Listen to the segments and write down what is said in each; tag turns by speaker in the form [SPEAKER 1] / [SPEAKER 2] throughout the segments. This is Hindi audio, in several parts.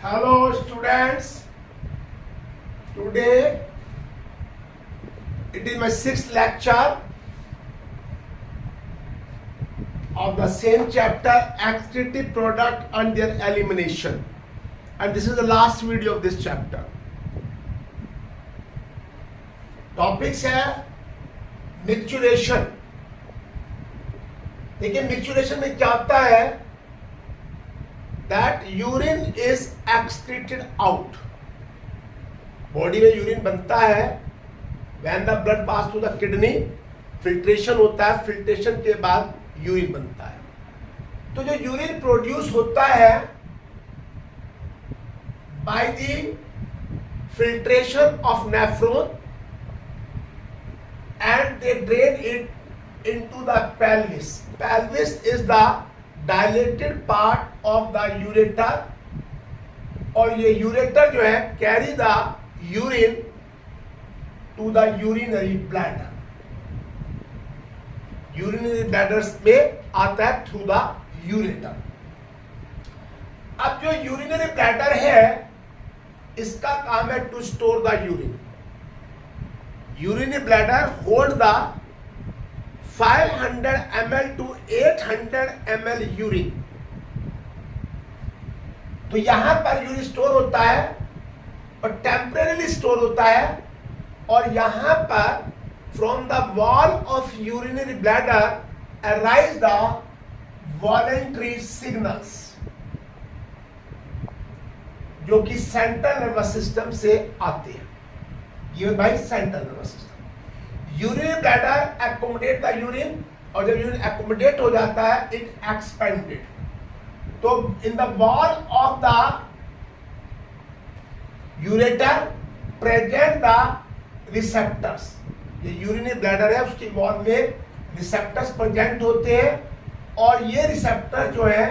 [SPEAKER 1] Hello students, today it is my sixth lecture of the same chapter excretive product and their elimination, and this is the last video of this chapter. Topics है मिक्चुरेशन. देखिए मिक्चुरेशन में क्या होता है, that urine is excreted out. Body में यूरिन बनता है, when the blood pass to the kidney, filtration होता है, फिल्ट्रेशन के बाद यूरिन बनता है. तो जो यूरिन प्रोड्यूस होता है by the filtration of nephron and they drain it into the pelvis. Pelvis is the dilated part of the ureter, और ये यूरेटर जो है carry the urine to the urinary bladder. Urinary bladders में आता है थ्रू द यूरेटर. अब जो यूरिनरी ब्लैडर है इसका काम है to store the urine. Urinary bladder hold the 500 ml to 800 ml urine. तो यहां पर यूरिन स्टोर होता है और टेम्परेरीली स्टोर होता है, और यहां पर from the wall of urinary bladder arise the voluntary signals, जो कि सेंट्रल नर्वस सिस्टम से आते हैं. Given by central nervous system. Urinary bladder accommodate the urine, और जब यूरिन एकोमोडेट हो जाता है इट एक्सपेंडेड. तो in the wall of the ureter present the receptors. ये यूरिनरी ब्लैडर है, उसकी वॉल में रिसेप्टर्स प्रेजेंट होते हैं, और ये रिसेप्टर जो है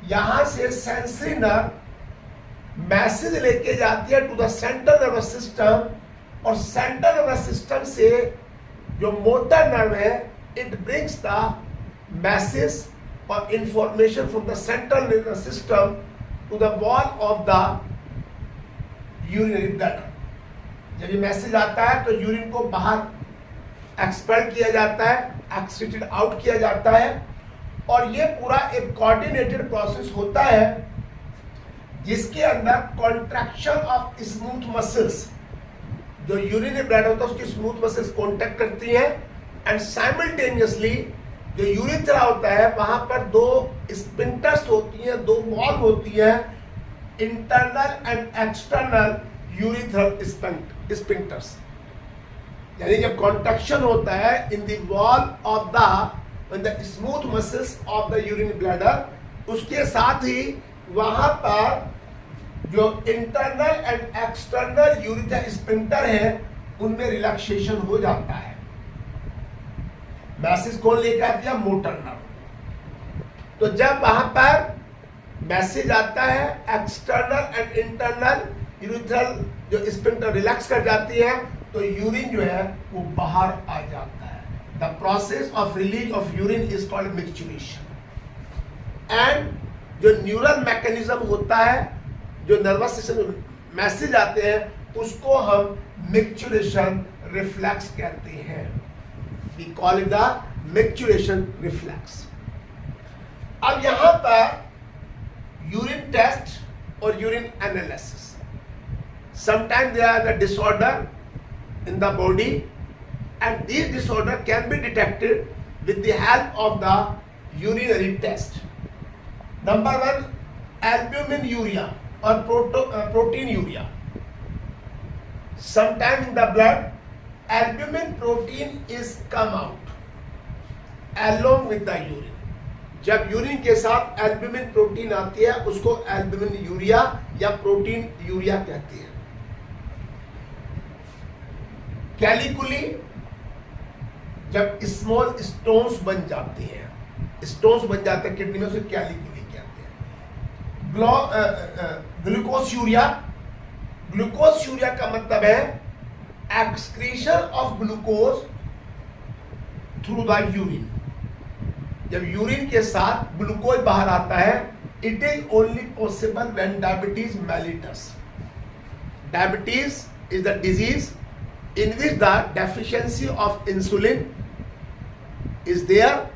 [SPEAKER 1] यहां से सेंसरी नर्व मैसेज लेके जाती है to the central nervous system, और सेंट्रल नर्वस सिस्टम से जो मोटर नर्व है इट ब्रिंग्स द मैसेज और information from the central nervous system to the wall of the urinary bladder. जब ये मैसेज आता है तो यूरिन को बाहर एक्सपेल किया जाता है, एक्सक्रीटेड आउट किया जाता है, और ये पूरा एक कोऑर्डिनेटेड प्रोसेस होता है जिसके अंदर कॉन्ट्रैक्शन ऑफ स्मूथ मसल्स, जो यूरिनरी ब्लैडर होता है उसकी स्मूथ मसल्स कॉन्टैक्ट करती हैं, एंड साइमल्टेनियसली जो यूरिथ्रा होता है वहां पर दो स्पिंक्टर्स होती हैं, दो वॉल्व होती हैं, internal and external urethral sphincters. यानी जब कॉन्ट्रैक्शन होता है in the wall of the smooth muscles of the urinary bladder, उसके साथ ही वहां पर जो internal and external urethra sphincter है उनमें रिलैक्सेशन हो जाता है. मैसेज कौन लेकर आती है? Motor nerve. तो जब वहां पर मैसेज आता है एक्सटर्नल एंड इंटरनल यूरिथ्रल जो स्पिंक्टर रिलैक्स कर जाती है, तो यूरिन जो है वो बाहर आ जाता है. The process of release of urine is called micturition. And जो न्यूरल मैकेनिज्म होता है, जो नर्वस सिस्टम मैसेज आते हैं, उसको हम मिक्चुरेशन रिफ्लेक्स कहते हैं. We call it the micturition reflex. अब यहां पर यूरिन टेस्ट और urine analysis. Sometimes there are the disorder in the body, and these disorder can be detected with the help of the urinary test. Number 1, albuminuria or proteinuria. Sometime in the blood albumin protein is come out along with the urine. जब यूरिन के साथ एल्ब्यूमिन प्रोटीन आती है उसको एल्ब्यूमिन यूरिया या प्रोटीन यूरिया कहते हैं. कैलिकुली जब स्मॉल स्टोन्स बन जाते हैं, स्टोन्स बन जाते हैं किडनी में, उसे कैलिकुली कहते हैं. Glucose urea. ग्लूकोज यूरिया का मतलब है excretion of glucose through the urine. जब यूरिन के साथ ग्लूकोज बाहर आता है It is only possible when diabetes mellitus. Diabetes is the disease in which the deficiency of insulin is there,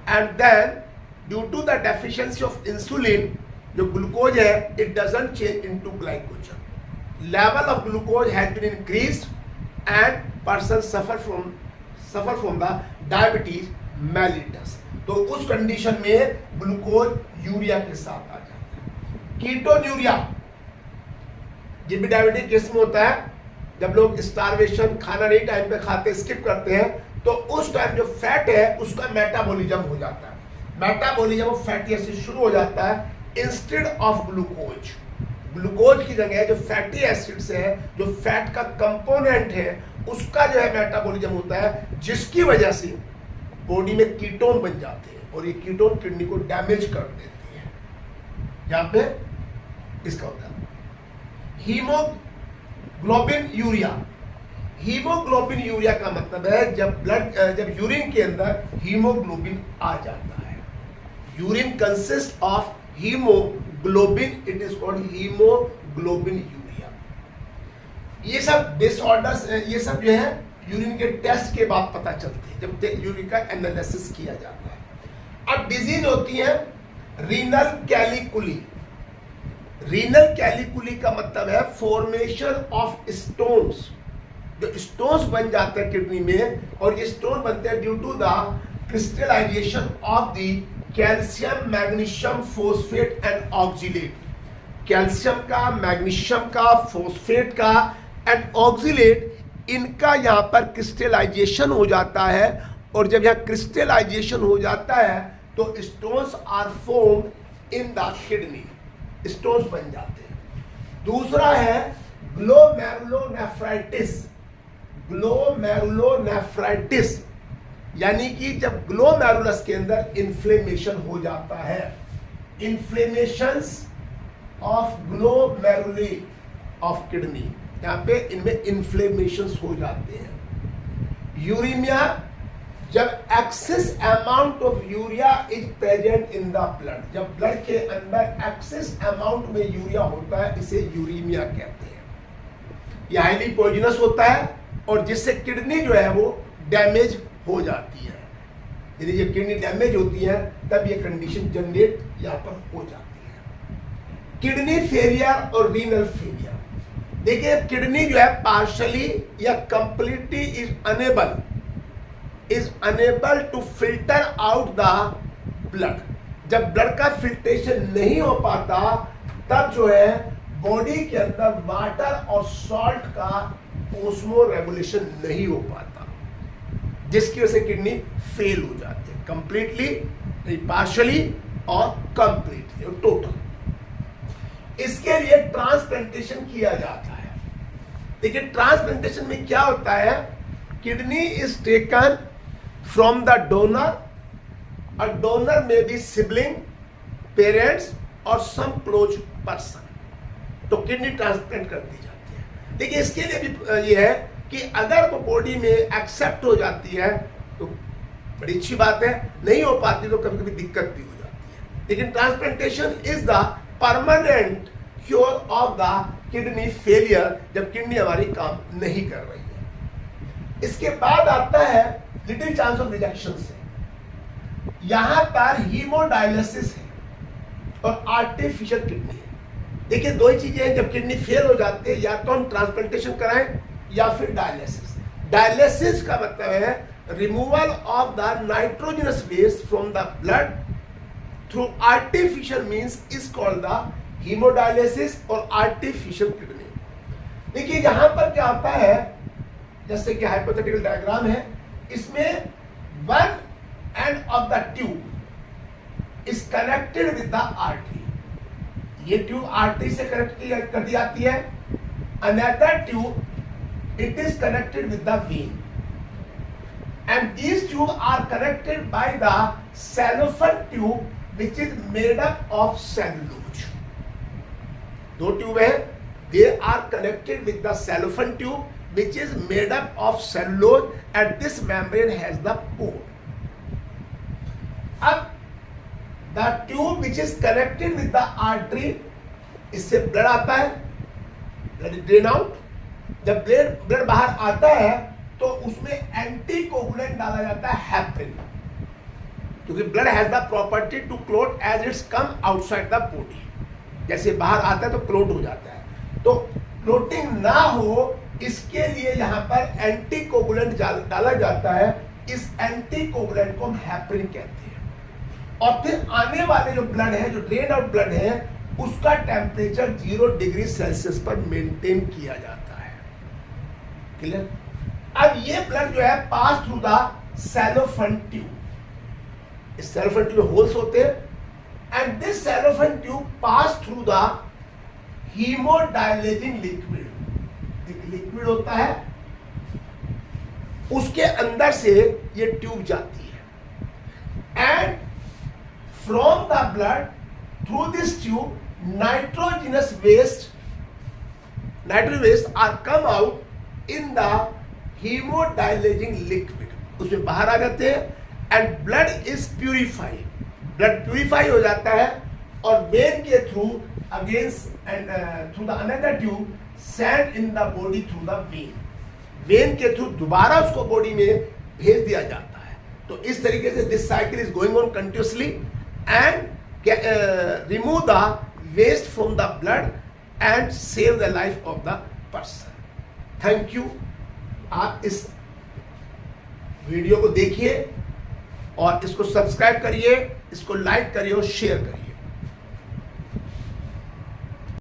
[SPEAKER 1] and then due to the deficiency of insulin, जो glucose है, it doesn't change into glycogen. Level of glucose has been increased, and person suffer from the diabetes mellitus. तो उस कंडीशन में ग्लूकोज यूरिया के साथ आ जाता है. कीटोन्यूरिया ये भी डायबिटिक केस में होता है. जब लोग स्टारवेशन, खाना नहीं टाइम पे खाते, स्किप करते हैं, तो उस टाइम जो फैट है उसका मेटाबॉलिज्म हो जाता है. मेटाबॉलिज्म ऑफ फैटी एसिड शुरू हो जाता है इंस्टेड ऑफ ग्लूकोज. ग्लूकोज की जगह जो फैटी एसिड्स है, जो फैट का कंपोनेंट है, उसका जो है मेटाबॉलिज्म होता है, जिसकी वजह से बॉडी में कीटोन बन जाते हैं, और ये कीटोन किडनी को डैमेज कर देती है. यहां पे इसका होता है हीमोग्लोबिन यूरिया. हीमोग्लोबिन यूरिया का मतलब है जब यूरिन के अंदर हीमोग्लोबिन आ जाता है. Urine consist of haemoglobin, it is called haemoglobin urea. ये सब डिसऑर्डर्स, ये सब जो है यूरिन के टेस्ट के बाद पता चलती है, जब यूरिन का एनालिसिस किया जाता है. अब डिजीज होती है रीनल कैलिकुली. रीनल कैलिकुली का मतलब है फॉर्मेशन ऑफ स्टोन्स. जो स्टोन्स बन जाते हैं किडनी में, और ये स्टोन बनते हैं due to the crystallisation of the calcium, magnesium, phosphate and oxalate. Calcium का, मैग्नीशियम का, फोस्फेट का एंड ऑक्सीलेट, इनका यहाँ पर क्रिस्टलाइजेशन हो जाता है. और जब यहाँ क्रिस्टलाइजेशन हो जाता है तो stones are formed in the kidney. Stones बन जाते हैं. दूसरा है ग्लोमेरुलोनेफ्राइटिस. ग्लोमेरुलोनेफ्राइटिस यानी कि जब ग्लोमेरुलस के अंदर इन्फ्लेमेशन हो जाता है. Inflammations of glomeruli of kidney, यहाँ पे इनमें इन्फ्लेमेशंस हो जाते हैं. यूरीमिया, जब excess amount of urea is present in the blood, जब ब्लड के अंदर एक्सेस अमाउंट में यूरिया होता है, इसे यूरीमिया कहते हैं. यह हाईली पॉइजनस होता है, और जिससे किडनी जो है वो डैमेज हो जाती है. यदि ये किडनी डैमेज होती है तब ये कंडीशन जनरेट यहाँ पर हो जाती है. किडनी फेलियर और रीनल फेलियर. देखिए किडनी जो है पार्शली या completely is unable to filter out the blood. जब ब्लड का फिल्ट्रेशन नहीं हो पाता तब जो है बॉडी के अंदर वाटर और सॉल्ट का ओस्मो रेगुलेशन नहीं हो पाता, जिसकी वजह से किडनी फेल हो जाती है. कंप्लीटली नहीं, पार्शली और कंप्लीटली और टोटल. इसके लिए ट्रांसप्लांटेशन किया जाता है. देखिए ट्रांसप्लांटेशन में क्या होता है, kidney is taken from the donor. A donor में बी सिबलिंग, पेरेंट्स और सम क्लोज पर्सन. तो किडनी ट्रांसप्लांट कर दी जाती है. देखिए इसके लिए भी ये है कि अगर वो बॉडी में एक्सेप्ट हो जाती है तो बड़ी अच्छी बात है, नहीं हो पाती तो कभी कभी दिक्कत भी हो जाती है. लेकिन transplantation is the permanent cure of the kidney failure, जब किडनी हमारी काम नहीं कर रही है. इसके बाद आता है लिटिल चांस ऑफ रिजेक्शन से. यहां पर हीमोडायलिसिस है और आर्टिफिशियल किडनी है. देखिए दो ही चीजें हैं, जब किडनी फेल हो जाती है या तो हम ट्रांसप्लांटेशन कराएं या फिर डायलिसिस. डायलिसिस का मतलब है removal of the nitrogenous waste from the blood through artificial means is called the haemodialysis और आर्टिफिशियल किडनी. देखिए यहां पर क्या होता है, जैसे कि हाइपोथेटिकल डायग्राम है, इसमें one end of the tube is connected with the artery. ये ट्यूब आर्टरी से कनेक्ट कर दी जाती है. Another tube it is connected with the vein, and these tube are connected by the cellophane tube which is made up of cellulose. दो ट्यूब है, they are connected with the cellophane tube which is made up of cellulose and this membrane has the pore. अब the tube which is connected with the artery, इससे ब्लड आता है, ब्लड ड्रेन आउट। जब ब्लड बाहर आता है तो उसमें एंटीकोगुलेंट डाला जाता है हेपरिन, क्योंकि blood has the property to clot as it's come outside the body. जैसे बाहर आता है तो क्लोट हो जाता है, तो क्लोटिंग ना हो इसके लिए यहाँ पर एंटीकोगुलेंट डाला जाता है। इस एंटीकोगुलेंट को हम हेपरिन कहते हैं। और फिर आने वाले जो ब्लड है, जो ड्रेन आउट ब्लड है, उसका टेम्परेचर 0 डिग्री सेल्सियस पर मेंटेन किया जाता है। क्लियर? अब ये ब्लड जो है pass through the cellophane tube, इस सैलोफन ट्यूब में होल्स होते हैं, and this cellophane tube pass through the hemodialysing liquid, एक लिक्विड होता है, उसके अंदर से ये ट्यूब जाती है, and from the blood through this tube nitrogenous waste are come out in the hemodialysing liquid, उसमें बाहर आ जाते हैं, and blood is purified, blood purify हो जाता है, और वेन के through against and through the another tube send in the body through the when के थ्रू दोबारा उसको बॉडी में भेज दिया जाता है। तो इस तरीके से this cycle is going on continuously and remove the waste from the blood and save the life of the person. Thank you. आप इस वीडियो को देखिए और इसको सब्सक्राइब करिए, इसको लाइक करिए और शेयर करिए।